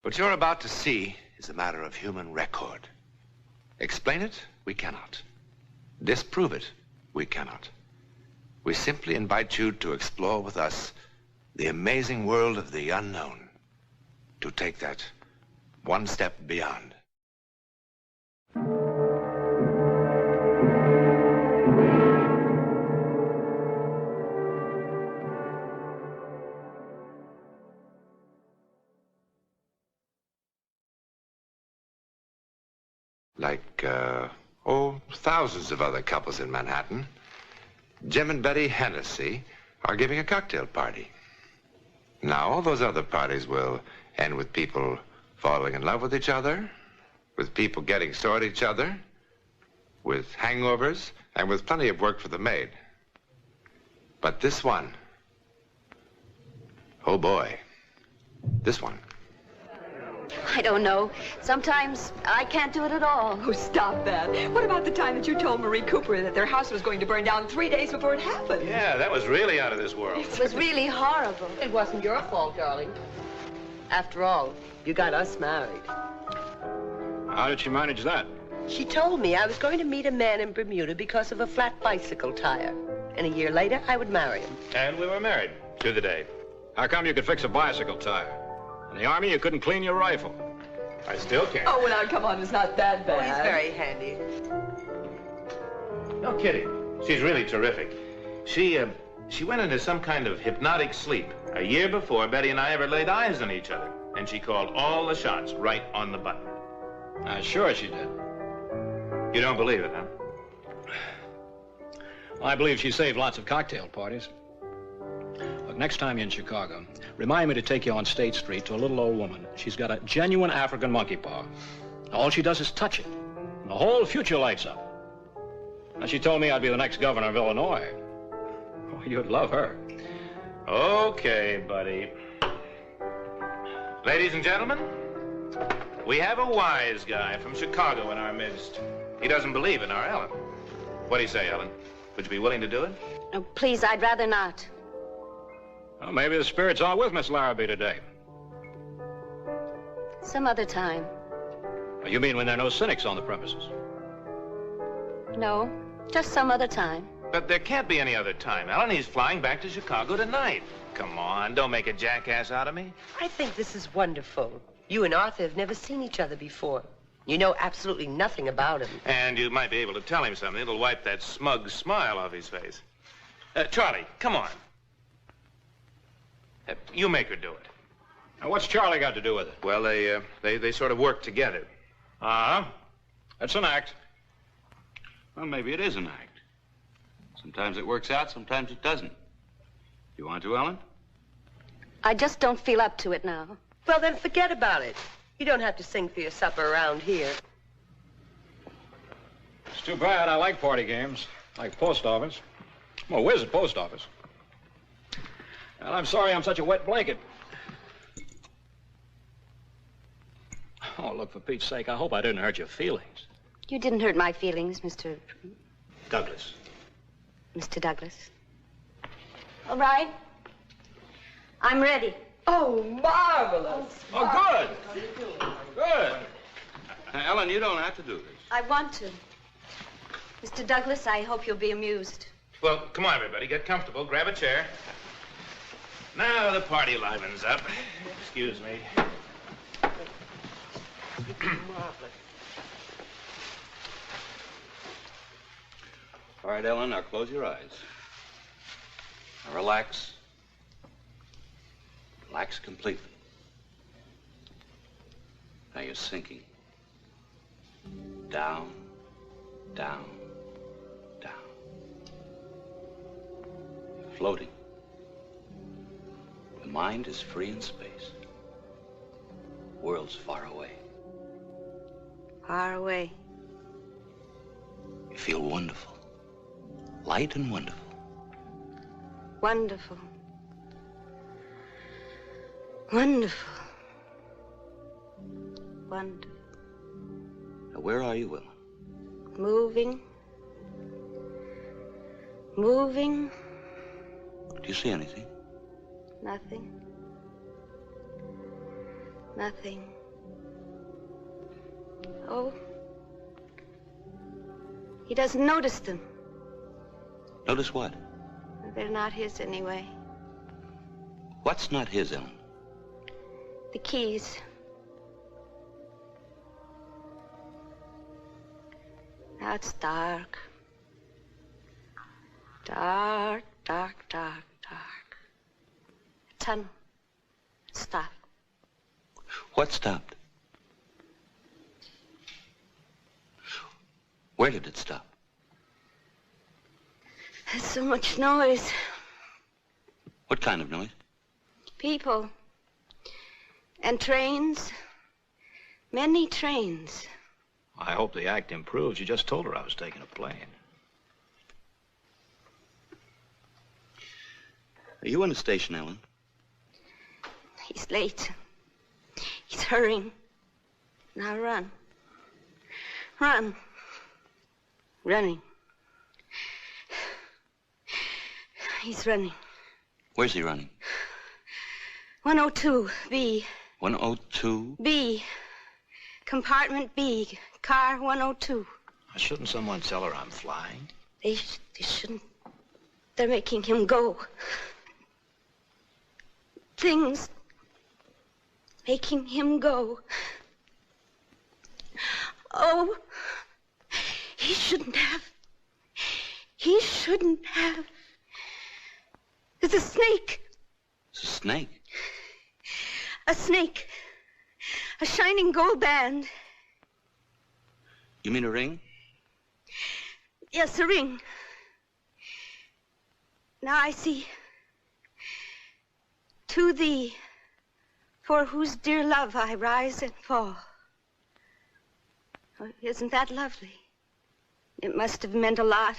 What you're about to see is a matter of human record. Explain it, we cannot. Disprove it, we cannot. We simply invite you to explore with us the amazing world of the unknown, to take that one step beyond. Like, thousands of other couples in Manhattan, Jim and Betty Hennessy are giving a cocktail party. Now, all those other parties will end with people falling in love with each other, with people getting sore at each other, with hangovers, and with plenty of work for the maid. But this one, oh boy, this one. I don't know. Sometimes I can't do it at all. Oh, stop that. What about the time that you told Marie Cooper that their house was going to burn down 3 days before it happened? Yeah, that was really out of this world. It was really horrible. It wasn't your fault, darling. After all, you got us married. How did she manage that? She told me I was going to meet a man in Bermuda because of a flat bicycle tire. And a year later, I would marry him. And we were married to the day. How come you could fix a bicycle tire? In the Army, you couldn't clean your rifle. I still can't. Oh, well, now, come on. It's not that bad. Oh, he's very handy. No kidding. She's really terrific. She went into some kind of hypnotic sleep a year before Betty and I ever laid eyes on each other. And she called all the shots right on the button. Sure she did. You don't believe it, huh? Well, I believe she saved lots of cocktail parties. Look, next time you're in Chicago, remind me to take you on State Street to a little old woman. She's got a genuine African monkey paw. All she does is touch it, and the whole future lights up. And she told me I'd be the next governor of Illinois. Oh, you'd love her. Okay, buddy. Ladies and gentlemen, we have a wise guy from Chicago in our midst. He doesn't believe in our Ellen. What do you say, Ellen? Would you be willing to do it? Oh, please, I'd rather not. Well, maybe the spirits are with Miss Larrabee today. Some other time. You mean when there are no cynics on the premises? No, just some other time. But there can't be any other time, Ellen. He's flying back to Chicago tonight. Come on, don't make a jackass out of me. I think this is wonderful. You and Arthur have never seen each other before. You know absolutely nothing about him. And you might be able to tell him something. It'll wipe that smug smile off his face. Charlie, come on. You make her do it. Now, what's Charlie got to do with it? Well, they sort of work together. Uh-huh. That's an act. Well, maybe it is an act. Sometimes it works out, sometimes it doesn't. You want to, Ellen? I just don't feel up to it now. Well, then forget about it. You don't have to sing for your supper around here. It's too bad. I like party games. Like post office. Well, where's the post office? Well, I'm sorry I'm such a wet blanket. Oh, look, for Pete's sake, I hope I didn't hurt your feelings. You didn't hurt my feelings, Mr. Douglas. Mr. Douglas. All right. I'm ready. Oh, marvelous. Oh, good. Good. Ellen, you don't have to do this. I want to. Mr. Douglas, I hope you'll be amused. Well, come on, everybody. Get comfortable. Grab a chair. Now the party livens up. Excuse me. All right, Ellen, now close your eyes. Now relax. Relax completely. Now you're sinking. Down, down, down. You're floating. The mind is free in space. World's far away. Far away. You feel wonderful. Light and wonderful. Wonderful. Wonderful. Wonderful. Now, where are you, Ellen? Moving. Moving. Do you see anything? Nothing. Nothing. Oh. He doesn't notice them. Notice what? They're not his anyway. What's not his, Ellen? The keys. Now it's dark. Dark, dark, dark, dark. A tunnel. Stop. What stopped? Where did it stop? There's so much noise. What kind of noise? People. And trains. Many trains. I hope the act improves. You just told her I was taking a plane. Are you in the station, Ellen? He's late. He's hurrying. Now run. Run. Running. He's running. Where's he running? 102, B. 102? B. Compartment B. Car 102. Shouldn't someone tell her I'm flying? They shouldn't. They're making him go. Things making him go. Oh, he shouldn't have. He shouldn't have. There's a snake. It's a snake. A snake. A shining gold band. You mean a ring? Yes, a ring. Now I see. To thee, for whose dear love I rise and fall. Oh, isn't that lovely? It must have meant a lot.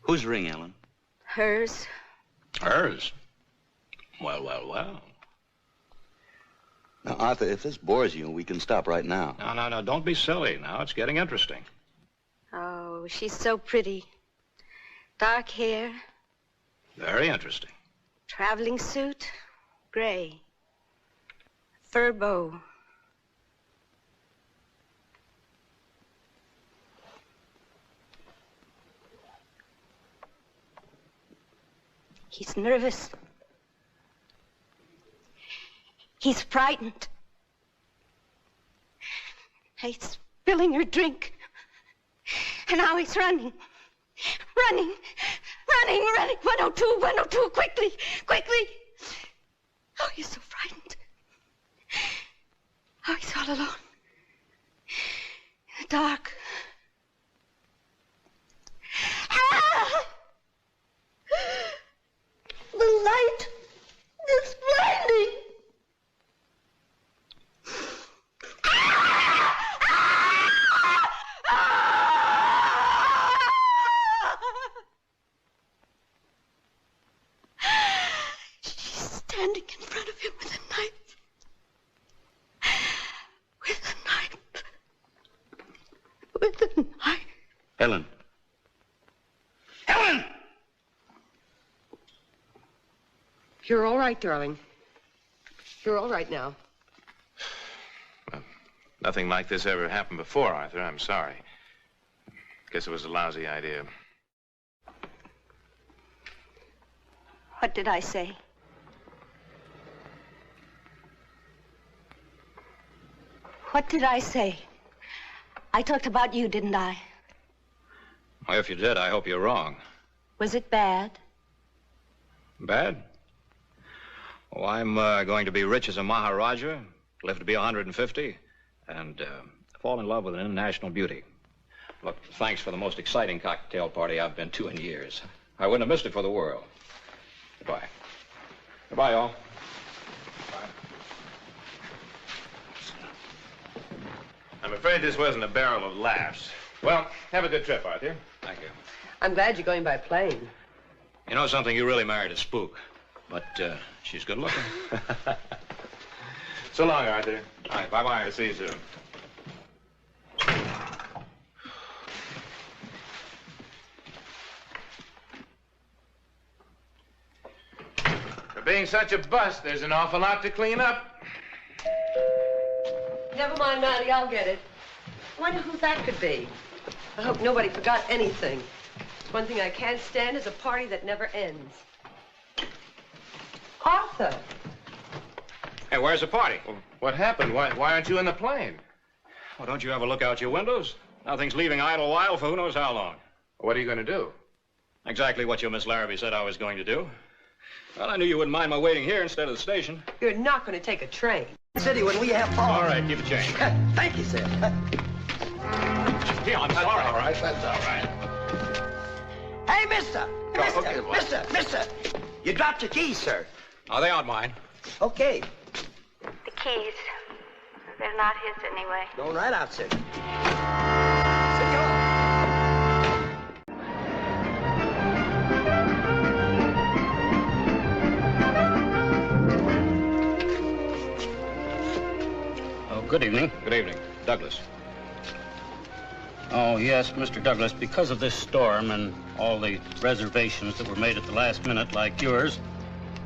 Whose ring, Ellen? Hers. Hers? Well, well, well. Now, Arthur, if this bores you, we can stop right now. No, don't be silly. Now it's getting interesting. Oh, she's so pretty. Dark hair. Very interesting. Traveling suit. Gray. Fur bow. He's nervous. He's frightened. He's spilling her drink. And now he's running. Running. 102, quickly, quickly. Oh, he's so frightened. Oh, he's all alone. In the dark. Ah! The light is blinding. She's standing in front of him with a knife. With a knife. Ellen. Ellen! You're all right, darling. You're all right now. Well, nothing like this ever happened before, Arthur. I'm sorry. Guess it was a lousy idea. What did I say? What did I say? I talked about you, didn't I? Well, if you did, I hope you're wrong. Was it bad? Bad? Oh, I'm going to be rich as a Maharaja, live to be 150, and fall in love with an international beauty. Look, thanks for the most exciting cocktail party I've been to in years. I wouldn't have missed it for the world. Goodbye. Goodbye, all. Bye. I'm afraid this wasn't a barrel of laughs. Well, have a good trip, Arthur. Thank you. I'm glad you're going by plane. You know something? You really married a spook. But she's good looking. So long, Arthur. All right, bye-bye. I'll see you soon. For being such a bust, there's an awful lot to clean up. Never mind, Maddie, I'll get it. I wonder who that could be. I hope nobody forgot anything. One thing I can't stand is a party that never ends. Arthur! Hey, where's the party? Well, what happened? Why aren't you in the plane? Well, don't you ever look out your windows? Nothing's leaving Idlewild for who knows how long. What are you going to do? Exactly what your Miss Larrabee said I was going to do. Well, I knew you wouldn't mind my waiting here instead of the station. You're not going to take a train. City when we have fun. All right, keep it change. Thank you, sir. Gee, I'm sorry. All right, that's all right. Hey, mister! okay, what? Mister! You dropped your keys, sir. Oh, they aren't mine. Okay. The keys. They're not his anyway. Going right out, sir. Senor. Oh, good evening. Good evening. Douglas. Oh, yes, Mr. Douglas, because of this storm and all the reservations that were made at the last minute, like yours,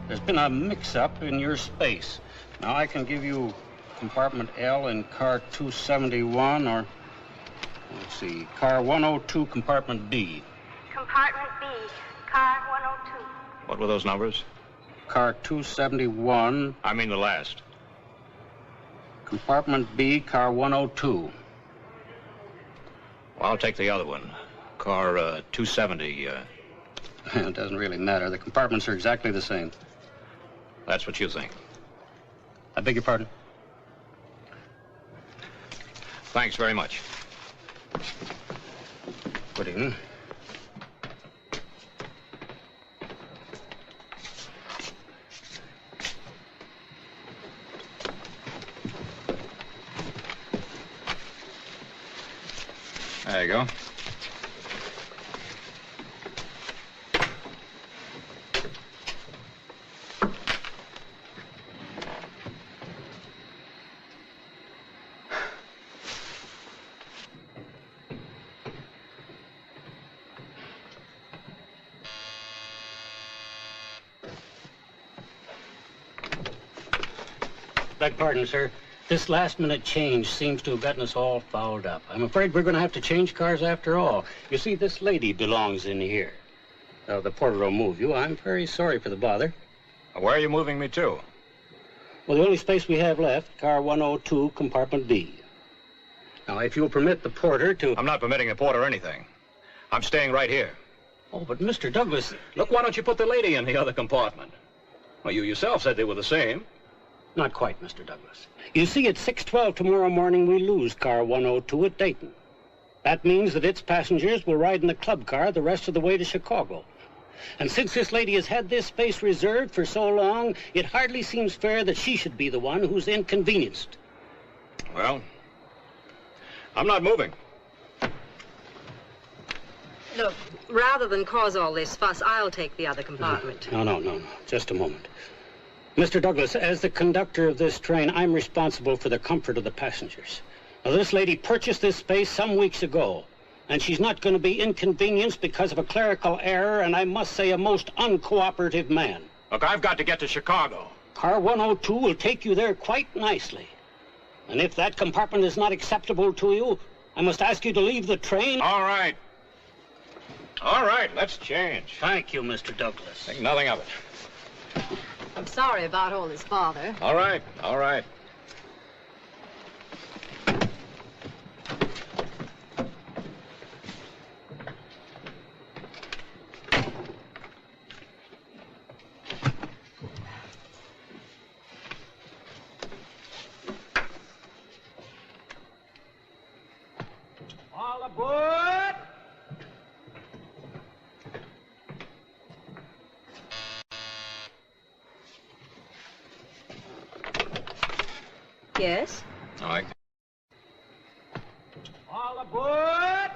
there's been a mix-up in your space. Now, I can give you compartment L in car 271, or, let's see, car 102, compartment B. Compartment B, car 102. What were those numbers? Car 271, I mean the last. compartment B, car 102. Well, I'll take the other one. Car 270. It doesn't really matter. The compartments are exactly the same. That's what you think. I beg your pardon? Thanks very much. Good evening. There you go. Beg pardon, sir. This last-minute change seems to have gotten us all fouled up. I'm afraid we're going to have to change cars after all. You see, this lady belongs in here. The porter will move you. I'm very sorry for the bother. Where are you moving me to? Well, the only space we have left, car 102, compartment B. Now, if you'll permit the porter to... I'm not permitting the porter anything. I'm staying right here. Oh, but Mr. Douglas... Look, why don't you put the lady in the other compartment? Well, you yourself said they were the same. Not quite, Mr. Douglas. You see, at 6:12 tomorrow morning, we lose car 102 at Dayton. That means that its passengers will ride in the club car the rest of the way to Chicago. And since this lady has had this space reserved for so long, it hardly seems fair that she should be the one who's inconvenienced. Well, I'm not moving. Look, rather than cause all this fuss, I'll take the other compartment. No. Just a moment. Mr. Douglas, as the conductor of this train, I'm responsible for the comfort of the passengers. Now, this lady purchased this space some weeks ago, and she's not going to be inconvenienced because of a clerical error, and I must say a most uncooperative man. Look, I've got to get to Chicago. Car 102 will take you there quite nicely. And if that compartment is not acceptable to you, I must ask you to leave the train. All right. All right, let's change. Thank you, Mr. Douglas. Think nothing of it. I'm sorry about all this bother. All right. All aboard! Yes? All right. All aboard!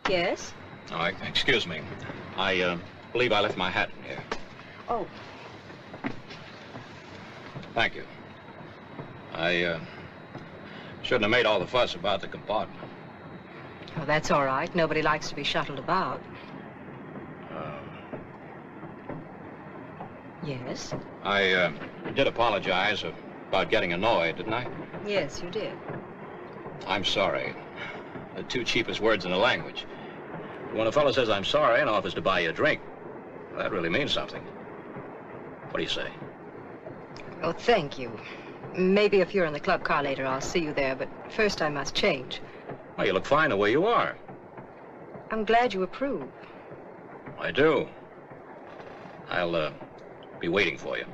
Yes? All right, excuse me. I believe I left my hat in here. Oh. Thank you. I shouldn't have made all the fuss about the compartment. Oh, that's all right. Nobody likes to be shuttled about. Yes? I did apologize about getting annoyed, didn't I? Yes, you did. I'm sorry. The two cheapest words in the language. When a fellow says I'm sorry and offers to buy you a drink, that really means something. What do you say? Oh, thank you. Maybe if you're in the club car later, I'll see you there, but first I must change. Well, you look fine the way you are. I'm glad you approve. I do. I'll be waiting for you.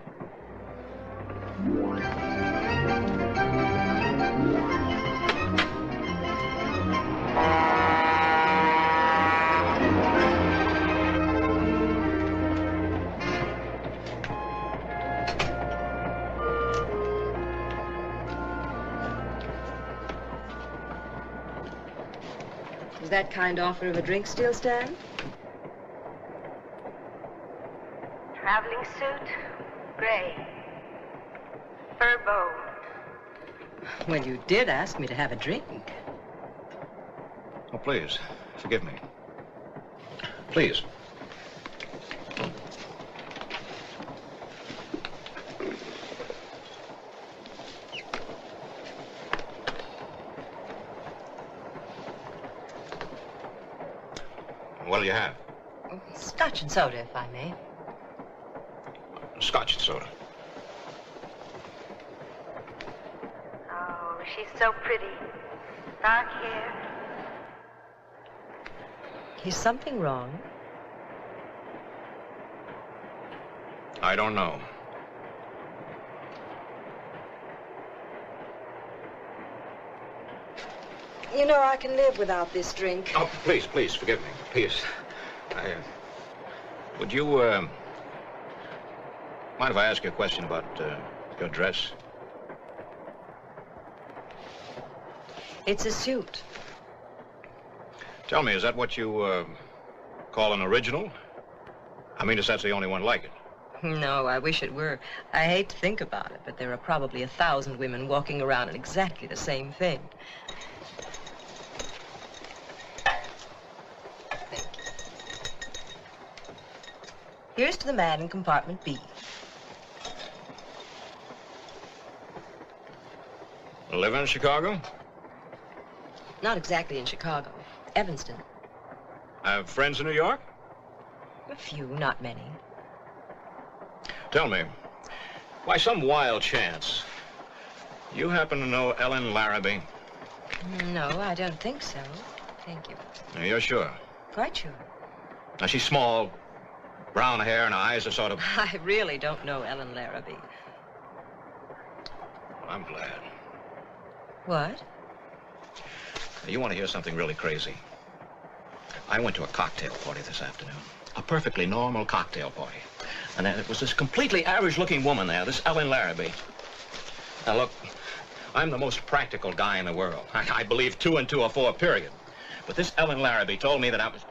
Does that kind offer of a drink still stand? Traveling suit, gray. Fur bow. Well, you did ask me to have a drink. Oh, please, forgive me. Please. What'll you have? Scotch and soda, if I may. Scotch and soda. Oh, she's so pretty. Dark hair. Is something wrong? I don't know. You know, I can live without this drink. Oh, please, please, forgive me. Please. Would you, mind if I ask you a question about, your dress? It's a suit. Tell me, is that what you, call an original? I mean, if that's the only one like it. No, I wish it were. I hate to think about it, but there are probably 1,000 women walking around in exactly the same thing. Here's to the man in compartment B. Live in Chicago? Not exactly in Chicago. Evanston. Have friends in New York? A few, not many. Tell me, by some wild chance, you happen to know Ellen Larrabee? No, I don't think so. Thank you. Now, you're sure? Quite sure. Now, she's small, brown hair, and her eyes are sort of... I really don't know Ellen Larrabee. I'm glad. What? You want to hear something really crazy? I went to a cocktail party this afternoon. A perfectly normal cocktail party. And then it was this completely average-looking woman there, this Ellen Larrabee. Now, look, I'm the most practical guy in the world. I believe 2 and 2 are 4, period. But this Ellen Larrabee told me that I was...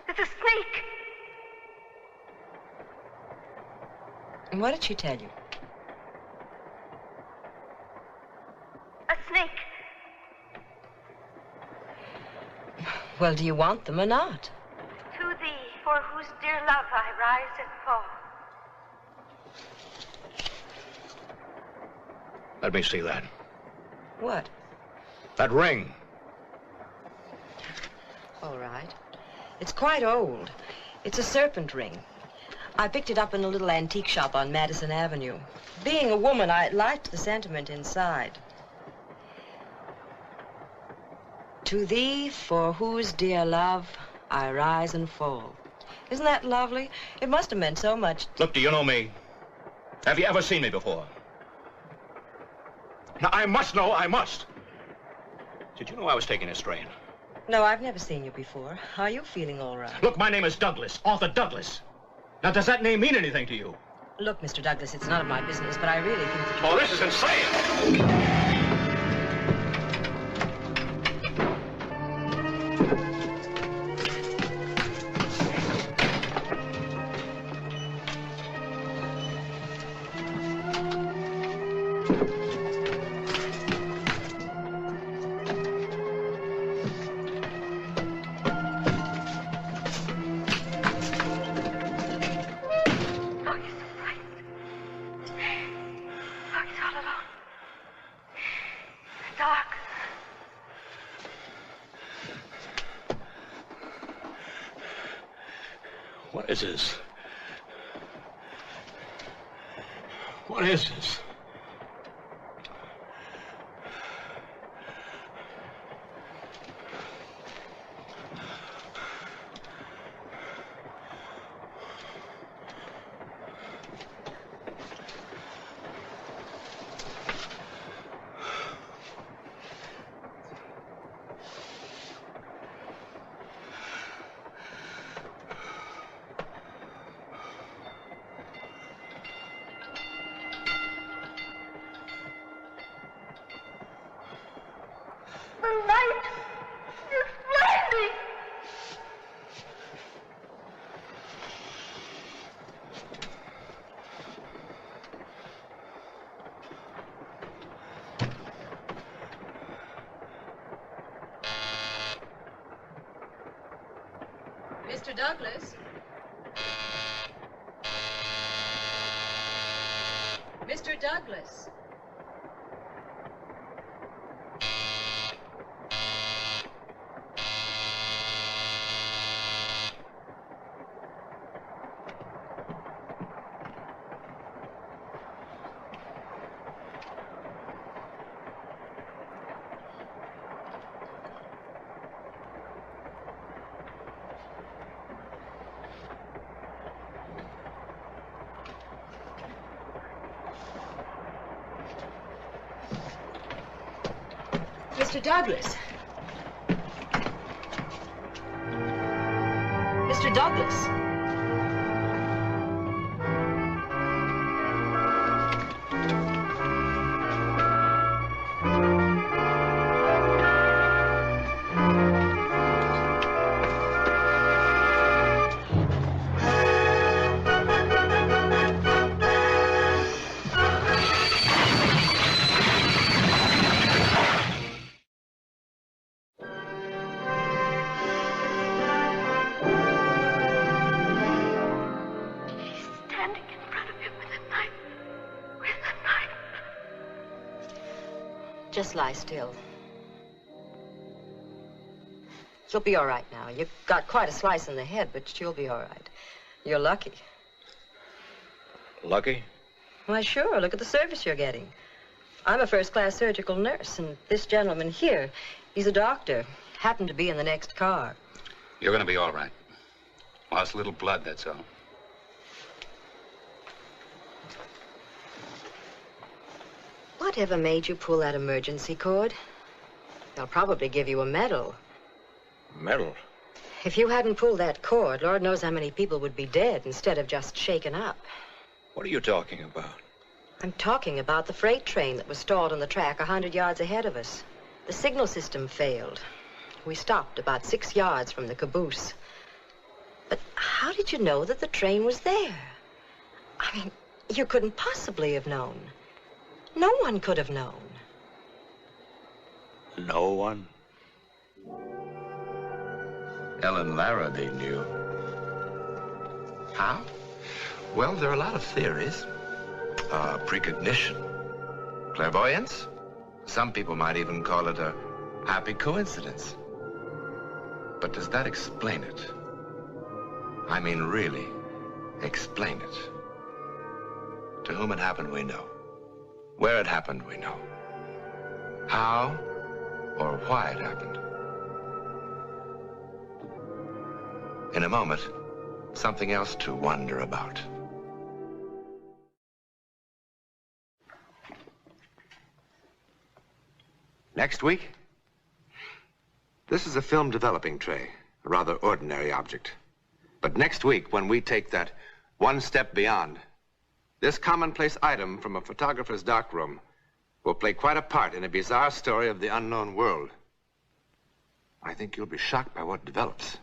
It's a snake. And what did she tell you? A snake. Well, do you want them or not? To thee, for whose dear love I rise and fall. Let me see that. What? That ring. All right. It's quite old. It's a serpent ring. I picked it up in a little antique shop on Madison Avenue. Being a woman, I liked the sentiment inside. To thee, for whose dear love I rise and fall. Isn't that lovely? It must have meant so much. Look, do you know me? Have you ever seen me before? Now, I must know, I must. Did you know I was taking a strain? No, I've never seen you before. Are you feeling all right? Look, my name is Douglas, Arthur Douglas. Now, does that name mean anything to you? Look, Mr. Douglas, it's none of my business, but I really think that you... Oh, this is insane! He's all alone. It's dark. What is this? What is this? Mr. Douglas? Mr. Douglas? Mr. Douglas. Mr. Douglas. Just lie still. You'll be all right now. You've got quite a slice in the head, but you'll be all right. You're lucky. Lucky? Why, sure. Look at the service you're getting. I'm a first-class surgical nurse, and this gentleman here, he's a doctor. Happened to be in the next car. You're going to be all right. Lost a little blood, that's all. Whatever made you pull that emergency cord? They'll probably give you a medal. Medal? If you hadn't pulled that cord, Lord knows how many people would be dead instead of just shaken up. What are you talking about? I'm talking about the freight train that was stalled on the track 100 yards ahead of us. The signal system failed. We stopped about 6 yards from the caboose. But how did you know that the train was there? I mean, you couldn't possibly have known. No one could have known. No one? Ellen Larrabee knew. How? Well, there are a lot of theories. Precognition, clairvoyance. Some people might even call it a happy coincidence. But does that explain it? I mean, really, explain it. To whom it happened, we know. Where it happened, we know. How or why it happened. In a moment, something else to wonder about. Next week, this is a film developing tray, a rather ordinary object. But next week, when we take that one step beyond, this commonplace item from a photographer's darkroom will play quite a part in a bizarre story of the unknown world. I think you'll be shocked by what develops.